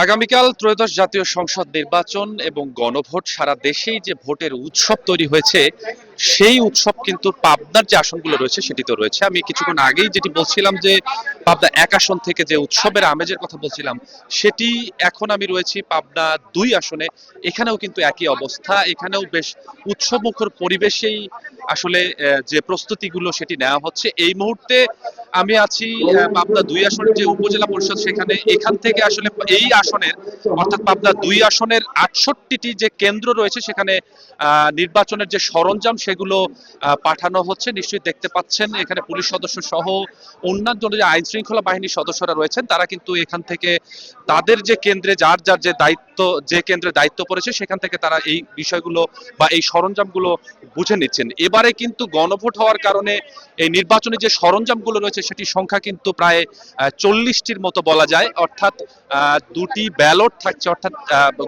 আগামীকাল ত্রয়োদশ জাতীয় সংসদ নির্বাচন এবং গণভোট সারা দেশেই যে ভোটের উৎসব তৈরি হয়েছে সেই উৎসব কিন্তু পাবনার যে আসনগুলো রয়েছে সেটিতে রয়েছে। আমি কিছুক্ষণ আগেই যেটি বলছিলাম যে পাবনা 1 আসন থেকে যে উৎসবের আমেজের কথা বলছিলাম সেটি এখন আমি রয়েছি পাবনা 2 আসনে। এখানেও কিন্তু একই অবস্থা, এখানেও বেশ উৎসবমুখর পরিবেশেই আসলে যে প্রস্তুতিগুলো সেটি নেওয়া হচ্ছে এই মুহূর্তে। আমি আছি পাবনা 2 আসনের যে উপজেলা পরিষদ সেখানে, এখান থেকে আসলে এই আসনের অর্থাৎ পাবনা 2 আসনের 68টি যে কেন্দ্র রয়েছে সেখানে নির্বাচনের যে সরঞ্জাম সেগুলো পাঠানো হচ্ছে। নিশ্চয়ই দেখতে পাচ্ছেন এখানে পুলিশ সদস্য সহ অন্যান্য যে আইন শৃঙ্খলা বাহিনীর সদস্যরা রয়েছেন তারা কিন্তু এখান থেকে তাদের যে কেন্দ্রে যার যার যে দায়িত্ব, যে কেন্দ্রে দায়িত্ব পড়েছে সেখান থেকে তারা এই বিষয়গুলো বা এই সরঞ্জামগুলো বুঝে নিচ্ছেন। এবারে কিন্তু গণভোট হওয়ার কারণে এই নির্বাচনী যে সরঞ্জামগুলো রয়েছে সেটির সংখ্যা কিন্তু প্রায় 40টির মতো বলা যায়। অর্থাৎ দুটি ব্যালট থাকছে, অর্থাৎ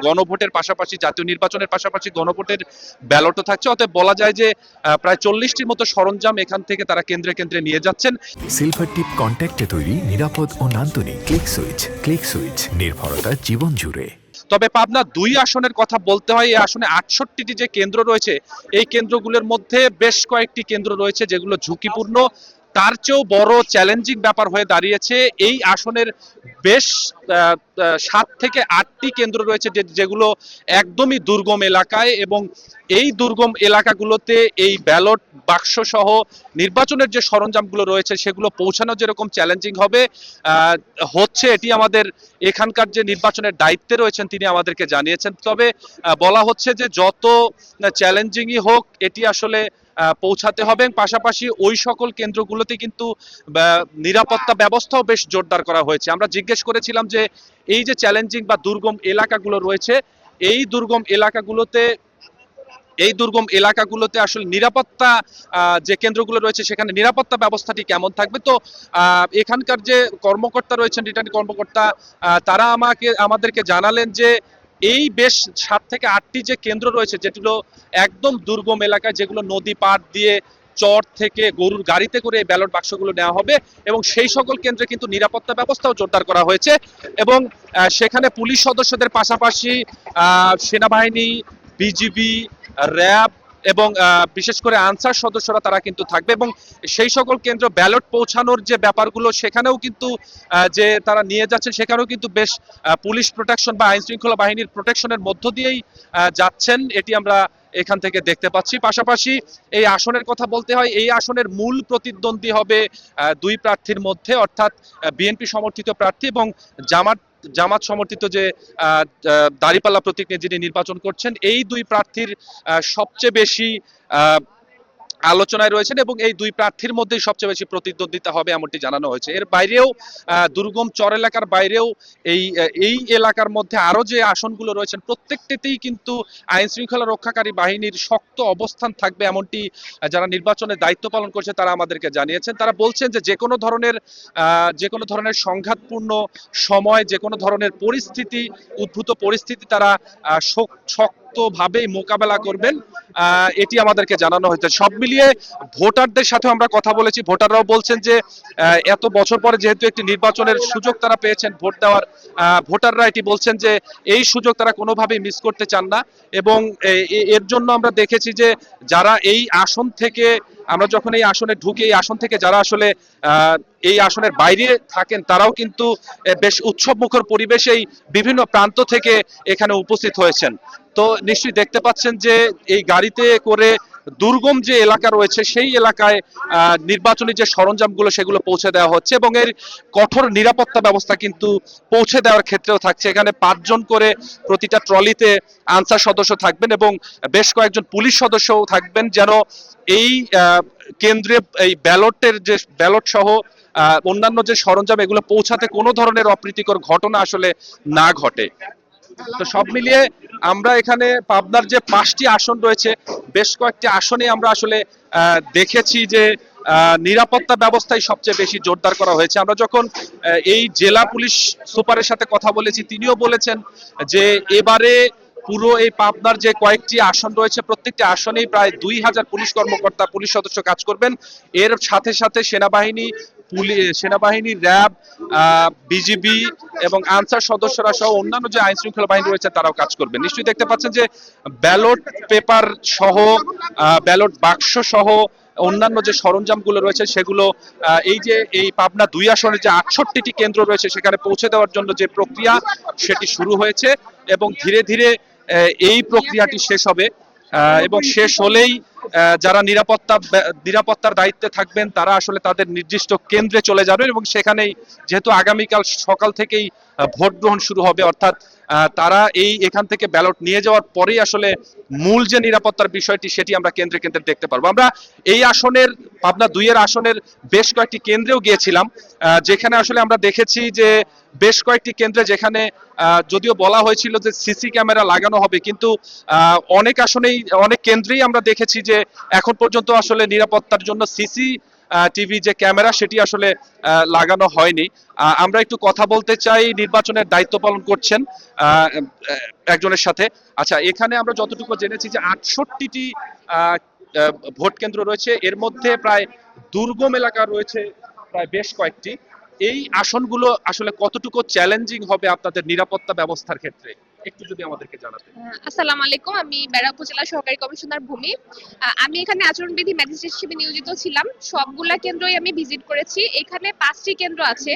গণভোটের পাশাপাশি জাতীয় নির্বাচনের পাশাপাশি গণভোটের ব্যালটও থাকছে। অতএব বলা যায় যে প্রায় 40টির মতো সরঞ্জাম এখান থেকে তারা কেন্দ্রে কেন্দ্রে নিয়ে যাচ্ছেন। সিলভার টিপ কন্ট্যাক্টে তৈরি নিরাপদ ও নান্দনিক ক্লিক সুইচ নির্ভরতা জীবন জুড়ে। তবে পাবনা 2 আসনের কথা বলতে হয়, এই আসনে 68টি যে কেন্দ্র রয়েছে এই কেন্দ্রগুলোর মধ্যে বেশ কয়েকটি কেন্দ্র রয়েছে যেগুলো ঝুঁকিপূর্ণ। তার চেয়েও বড় চ্যালেঞ্জিং ব্যাপার হয়ে দাঁড়িয়েছে এই আসনের বেশ 7 থেকে 8টি কেন্দ্র রয়েছে যেগুলো একদমই দুর্গম এলাকায়, এবং এই দুর্গম এলাকাগুলোতে এই ব্যালট বাক্স সহ নির্বাচনের যে সরঞ্জামগুলো রয়েছে সেগুলো পৌঁছানো যেরকম চ্যালেঞ্জিং হবে হচ্ছে, এটি আমাদের এখানকার যে নির্বাচনের দায়িত্বে রয়েছেন তিনি আমাদেরকে জানিয়েছেন। তবে বলা হচ্ছে যে যত চ্যালেঞ্জিংই হোক এটি আসলে পৌঁছাতে হবে। পাশাপাশি ওই সকল কেন্দ্রগুলোতে কিন্তু নিরাপত্তা ব্যবস্থাও বেশ জোরদার করা হয়েছে। আমরা জিজ্ঞেস করেছিলাম যে এই যে চ্যালেঞ্জিং বা দুর্গম এলাকাগুলো রয়েছে এই দুর্গম এলাকাগুলোতে আসলে নিরাপত্তা যে কেন্দ্রগুলো রয়েছে সেখানে নিরাপত্তা ব্যবস্থাটি কেমন থাকবে। তো এখানকার যে কর্মকর্তা রয়েছেন, রিটার্নিং কর্মকর্তা, তারা আমাদেরকে জানালেন যে এই বেশ 7 থেকে 8টি যে কেন্দ্র রয়েছে যেগুলো একদম দুর্গম এলাকায়, যেগুলো নদী পাড় দিয়ে চর থেকে গরুর গাড়িতে করে এই ব্যালট বাক্সগুলো নেওয়া হবে, এবং সেই সকল কেন্দ্রে কিন্তু নিরাপত্তা ব্যবস্থাও জোরদার করা হয়েছে। এবং সেখানে পুলিশ সদস্যদের পাশাপাশি সেনাবাহিনী, বিজিবি, র্যাব এবং বিশেষ করে আনসার সদস্যরা তারা কিন্তু থাকবে। এবং সেই সকল কেন্দ্র ব্যালট পৌঁছানোর যে ব্যাপারগুলো সেখানেও কিন্তু যে তারা নিয়ে যাচ্ছেন সেখানেও কিন্তু বেশ পুলিশ প্রোটেকশন বা আইন শৃঙ্খলা বাহিনীর প্রোটেকশনের মধ্য দিয়েই যাচ্ছেন, এটি আমরা এখান থেকে দেখতে পাচ্ছি। পাশাপাশি এই আসনের কথা বলতে হয়, এই আসনের মূল প্রতিদ্বন্দ্বী হবে দুই প্রার্থীর মধ্যে, অর্থাৎ বিএনপি সমর্থিত প্রার্থী এবং জামাত সমর্থিত যে দাঁড়িপাল্লা প্রতীক নিয়ে যিনি নির্বাচন করছেন এই দুই প্রার্থীর সবচেয়ে বেশি আলোচনায় রয়েছেন, এবং এই দুই প্রার্থীর মধ্যেই সবচেয়ে বেশি প্রতিদ্বন্দ্বিতা হবে এমনটি জানানো হয়েছে। এর বাইরেও দুর্গম চর এলাকার বাইরেও এই এলাকার মধ্যে আরো যে আসনগুলো রয়েছেন প্রত্যেকটিতেই কিন্তু আইন শৃঙ্খলা রক্ষাকারী বাহিনীর শক্ত অবস্থান থাকবে এমনটি যারা নির্বাচনের দায়িত্ব পালন করছে তারা আমাদেরকে জানিয়েছেন। তারা বলছেন যে যে কোনো ধরনের সংঘাতপূর্ণ সময়, যে কোনো ধরনের উদ্ভূত পরিস্থিতি তারা শক্তভাবেই মোকাবেলা করবেন, এটি আমাদেরকে জানানো হয়েছে। সব মিলিয়ে ভোটারদের সাথে আমরা কথা বলেছি, ভোটাররাও বলছেন যে এত বছর পরে যেহেতু একটি নির্বাচনের সুযোগ তারা পেয়েছেন ভোট দেওয়ার, ভোটাররা এটি বলছেন যে এই সুযোগ তারা কোনোভাবেই মিস করতে চান না। এবং এর জন্য আমরা দেখেছি যে যারা এই আসন থেকে, আমরা যখন এই আসনে ঢুকি এই আসন থেকে যারা আসলে এই আসনের বাইরে থাকেন তারাও কিন্তু বেশ উৎসবমুখর পরিবেশেই বিভিন্ন প্রান্ত থেকে এখানে উপস্থিত হয়েছেন। তো নিশ্চয়ই দেখতে পাচ্ছেন যে এই গাড়িতে করে দুর্গম যে এলাকা রয়েছে সেই এলাকায় নির্বাচনী যে সরঞ্জামগুলো সেগুলো পৌঁছে দেওয়া হচ্ছে, এবং এর কঠোর নিরাপত্তা ব্যবস্থা কিন্তু পৌঁছে দেওয়ার ক্ষেত্রেও থাকছে। এখানে 5 জন করে প্রতিটা ট্রলিতে আনসার সদস্য থাকবেন এবং বেশ কয়েকজন পুলিশ সদস্যও থাকবেন, যেন এই কেন্দ্রে এই ব্যালট সহ অন্যান্য যে সরঞ্জাম এগুলো পৌঁছাতে কোনো ধরনের অপ্রীতিকর ঘটনা আসলে না ঘটে। তো সব মিলিয়ে আমরা এখানে পাবনার যে 5টি আসন রয়েছে বেশ কয়েকটি আসনে আমরা আসলে দেখেছি যে নিরাপত্তা ব্যবস্থাই সবচেয়ে বেশি জোরদার করা হয়েছে। আমরা যখন এই জেলা পুলিশ সুপারের সাথে কথা বলেছি তিনিও বলেছেন যে এবারে পুরো এই পাবনার যে কয়েকটি আসন রয়েছে প্রত্যেকটি আসনেই প্রায় 2000 পুলিশ কর্মকর্তা, পুলিশ সদস্য কাজ করবেন। এর সাথে সাথে সেনাবাহিনী, পুলিশ, সেনাবাহিনী, র্যাব, বিজিবি এবং আনসার সদস্যরা সহ অন্যান্য যে আইন শৃঙ্খলা বাহিনী রয়েছে তারাও কাজ করবে। নিশ্চয়ই দেখতে পাচ্ছেন যে ব্যালট পেপার সহ, ব্যালট বাক্স সহ অন্যান্য যে সরঞ্জামগুলো রয়েছে সেগুলো এই পাবনা 2 আসনের যে 68টি কেন্দ্র রয়েছে সেখানে পৌঁছে দেওয়ার জন্য যে প্রক্রিয়া সেটি শুরু হয়েছে এবং ধীরে ধীরে এই প্রক্রিয়াটি শেষ হবে এবং শেষ হলেই যারা নিরাপত্তার দায়িত্বে থাকবেন তারা আসলে তাদের নির্দিষ্ট কেন্দ্রে চলে যাবেন এবং সেখানেই যেহেতু আগামীকাল সকাল থেকেই ভোট গ্রহণ শুরু হবে, অর্থাৎ তারা এখান থেকে ব্যালট নিয়ে যাওয়ার পরেই আসলে মূল যে নিরাপত্তার বিষয়টি সেটি আমরা কেন্দ্রে কেন্দ্রে দেখতে পারবো। আমরা এই আসনের পাবনা 2 এর আসনের বেশ কয়েকটি কেন্দ্রেও গিয়েছিলাম, যেখানে আসলে আমরা দেখেছি যে বেশ কয়েকটি কেন্দ্রে যেখানে যদিও বলা হয়েছিল যে সিসি ক্যামেরা লাগানো হবে, কিন্তু অনেক আসনেই অনেক কেন্দ্রেই আমরা দেখেছি যে এখন পর্যন্ত আসলে নিরাপত্তার জন্য সিসি টিভি যে ক্যামেরা সেটি আসলে লাগানো হয়নি। আমরা একটু কথা বলতে চাই নির্বাচনের দায়িত্ব পালন করছেন একজনের সাথে। আচ্ছা, এখানে আমরা যতটুকু জেনেছি যে 68টি ভোট কেন্দ্র রয়েছে, এর মধ্যে প্রায় দুর্গম এলাকা রয়েছে প্রায় বেশ কয়েকটি। এই আসনগুলো আসলে কতটুকু চ্যালেঞ্জিং হবে আপনাদের নিরাপত্তা ব্যবস্থার ক্ষেত্রে একটু যদি আমাদেরকে জানাতেন। আসসালামু আলাইকুম, আমি বেড়া উপজেলা সহকারী কমিশনার ভূমি। আমি এখানে আচরণবিধি ম্যাজিস্ট্রেট হিসেবে নিয়োজিত ছিলাম। সবগুলা কেন্দ্রই আমি ভিজিট করেছি। এখানে 5টি কেন্দ্র আছে: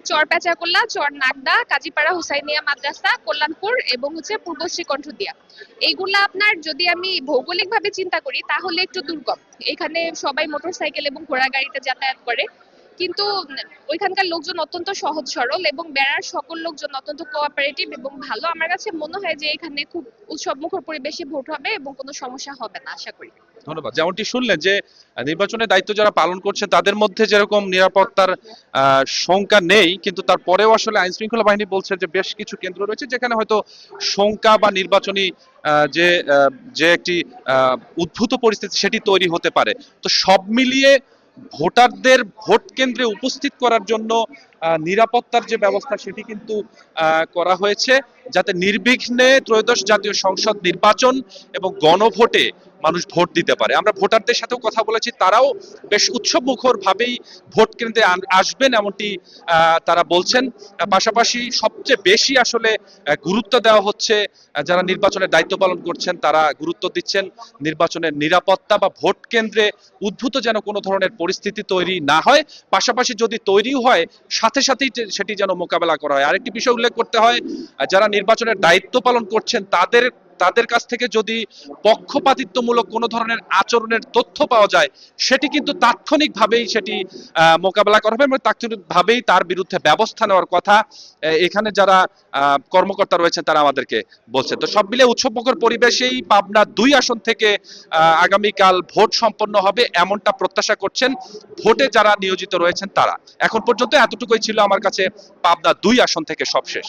চর পেঁচাকোল্লা, চর নাগদা, কাজীপাড়া হুসাইনিয়া মাদ্রাসা, কল্যাণপুর এবং পূর্ব শ্রীকণ্ঠদিয়া। এইগুলা আপনার যদি আমি ভৌগোলিকভাবে চিন্তা করি তাহলে একটু দুর্গম। এখানে সবাই মোটরসাইকেল এবং ঘোড়া গাড়িতে যাতায়াত করে, কিন্তু ওইখানকার লোকজন অত্যন্ত সহজ সরল এবং বেড়ার সকল লোকজন অত্যন্ত কোঅপারেটিভ এবং ভালো। আমার কাছে মনে হয় যে এখানে খুব উৎসবমুখর পরিবেশে ভোট হবে এবং কোনো সমস্যা হবে না, আশা করি। ধন্যবাদ। যেমনটি শুনলেন যে নির্বাচনের দায়িত্ব যারা পালন করছে তাদের মধ্যে যেরকম নিরাপত্তার শঙ্কা নেই, কিন্তু তারপরেও আসলে আইন শৃঙ্খলা বাহিনী বলছে যে বেশ কিছু কেন্দ্র রয়েছে যেখানে হয়তো শঙ্কা বা নির্বাচনী যে একটি উদ্ভূত পরিস্থিতি সেটি তৈরি হতে পারে। তো সব মিলিয়ে ভোটারদের ভোট কেন্দ্রে উপস্থিত করার জন্য নিরাপত্তার যে ব্যবস্থা সেটি কিন্তু করা হয়েছে, যাতে নির্বিঘ্নে ত্রয়োদশ জাতীয় সংসদ নির্বাচন এবং গণভোটে মানুষ ভোট দিতে পারে। আমরা ভোটারদের সাথেও কথা বলেছি, তারাও বেশ উৎসবমুখর ভাবেই ভোট কেন্দ্রে আসবেন এমনটি তারা বলছেন। পাশাপাশি সবচেয়ে বেশি আসলে গুরুত্ব দেওয়া হচ্ছে যারা নির্বাচনের দায়িত্ব পালন করছেন তারা গুরুত্ব দিচ্ছেন নির্বাচনের নিরাপত্তা বা ভোট কেন্দ্রে উদ্ভূত যেন কোনো ধরনের পরিস্থিতি তৈরি না হয়, পাশাপাশি যদি তৈরিও হয় সাথে সাথেই সেটি যেন মোকাবেলা করা হয়। আরেকটি বিষয় উল্লেখ করতে হয়, যারা নির্বাচনের দায়িত্ব পালন করছেন তাদের কাছ থেকে যদি পক্ষপাতিত্বমূলক কোনো ধরনের আচরণের তথ্য পাওয়া যায় সেটি কিন্তু তাৎক্ষণিকভাবেই সেটি মোকাবেলা করা হবে এবং তাৎক্ষণিকভাবেই তার বিরুদ্ধে ব্যবস্থা নেওয়ার কথা এখানে যারা কর্মকর্তা রয়েছেন তারা আমাদেরকে বলছেন। তো সব মিলে উৎসবমুখর পরিবেশেই পাবনা 2 আসন থেকে আগামীকাল ভোট সম্পন্ন হবে এমনটা প্রত্যাশা করছেন ভোটে যারা নিয়োজিত রয়েছেন তারা। এখন পর্যন্ত এতটুকুই ছিল আমার কাছে পাবনা 2 আসন থেকে সবশেষ।